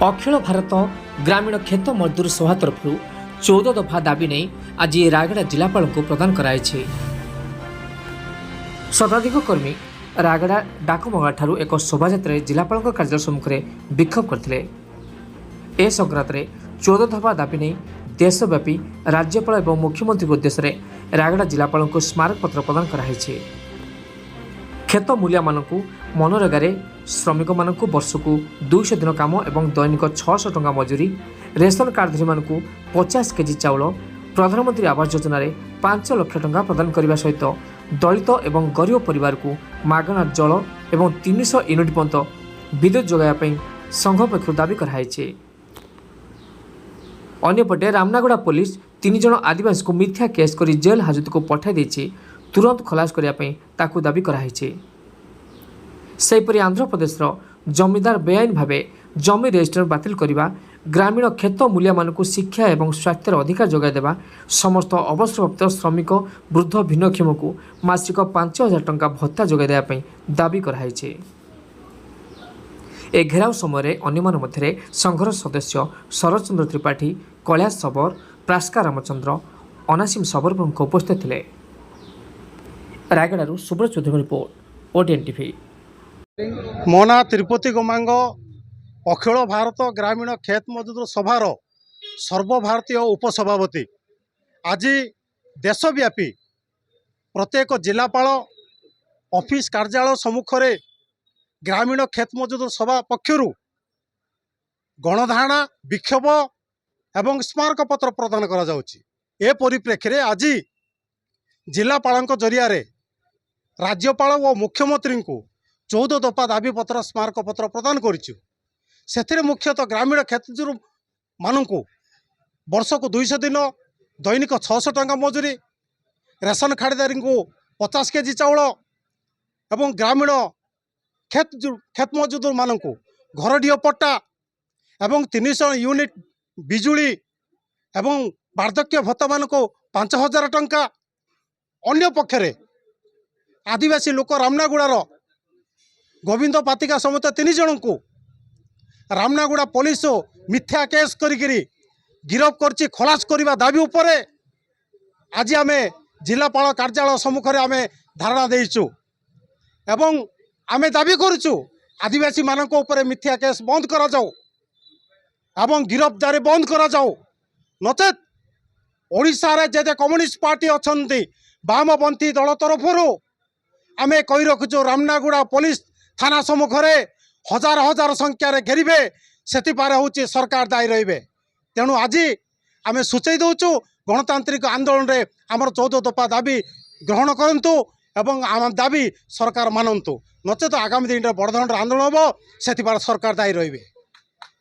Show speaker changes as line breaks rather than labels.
अखिल भारत ग्रामीण खेत मजदूर सभा तरफ 14 दफा दाबी नहीं आज रायगड़ा जिलापाल को प्रदान कराई। शताधिक कर्मी रायगड़ा डाकमगा ठारू एक शोभायात्रा जिलापाल कार्यालय सम्मुख में विक्षोभ करते। ए संक्रांत 14 दफा दाबी नहीं देशव्यापी राज्यपाल और मुख्यमंत्री उद्देश्य रायगड़ा जिलापाल को स्मारक पत्र प्रदान कराई। खेत मूलिया मानकु मनरेगा श्रमिक मानकु वर्षकु 200 दिन काम एवं दैनिक 600 टंका मजूरी, रेशन कार्डधारी मानकु 50 केजी चाउल, प्रधानमंत्री आवास योजना 5 लाख टंका प्रदान करने सहित दलित एवं गरीब परिवार को मागणा जल एवं 300 यूनिट पर्यंत विद्युत जोगाइवाई संघ पक्ष दाबी कराई। अन्यपटे रामनागड़ा पुलिस 3 जन आदिवासी को मिथ्या केस कर जेल हाजत को पठाई देछि, तुरंत खलास करने ताकू दाबी कराई। सेहीपरि आंध्र प्रदेश जमीदार बेआईन भावे जमी रेजिस्टर बातिल करने, ग्रामीण खेत मूलिया मानकु शिक्षा एवं स्वास्थ्यर अधिकार जोगाई देवा, समस्त अवसरप्राप्त श्रमिक वृद्ध भिन्नक्षम को मासिक 5000 टंका भत्ता जोगाई देवाई दाबी कराई। ए घेराव समय अन्य मध्य संघर सदस्य शरद चंद्र त्रिपाठी, कैलाश सबर, प्रास्का रामचंद्र, अनासीम सबर प्रमुख उपस्थित थे। Rayagada Subrat Choudhury report, OTN TV.
मो ना तिरुपति गोमांग, अखिल भारत ग्रामीण खेत मजदूर सभार सर्वभारतीय उपसभापति। आज देशव्यापी प्रत्येक जिलापाल ऑफिस कार्यालय सम्मुख में ग्रामीण खेत मजदूर सभा पक्षरु गणधारणा, विक्षोभ एवं स्मारक पत्र प्रदान करा जाउछि। ए परिप्रेक्षी रे आज जिलापाल जरिया राज्यपाल और मुख्यमंत्री को 14 दफा दाबी पत्र स्मारक पत्र प्रदान करिछु। से मुख्यतः ग्रामीण खेतमजूर मानू वर्ष को 200 दिन दैनिक 600 टंका मजूरी, रेशन कार्डधारी को 50 केजी चाउल एवं ग्रामीण खेत मजदूर मानू घरडीह पट्टा एवं 300 यूनिट बिजुली एवं वार्धक्य भत्ता मान को 5000 टंका। अन्य पक्षरे आदिवासी लोक रामनागुड़ार गोविंद पातिका समेत 3 जन को रामनागुड़ा पुलिस मिथ्या केस करी गिरफ करछि, खलास करने दाबी उपरे आज आम जिलापाल कार्यालय सम्मुख में आम धारणा देइछु एवं आम दाबी करुछु आदिवासी मानक ऊपर मिथ्या केस बंद करा जाओ एवं गिरफ्तारी बंद करा जाओ। नचेत ओडिशा रे जे कम्युनिस्ट पार्टी अछंती वामपंथी दल तरफर आम कही रखुचु रामनागुड़ा पुलिस थाना सम्मुख में हजार हजार संख्यार घेरिबे, से हूँ सरकार दायी रहिबे। तेणु आज आम सूचई दौचु गणतांत्रिक आंदोलन रे आमर 14 दफा दाबी ग्रहण करंतु एवं आम दाबी सरकार मानंतु, नचेत आगामी दिन में बड़धरण आंदोलन हम से सरकार दायी रहिबे।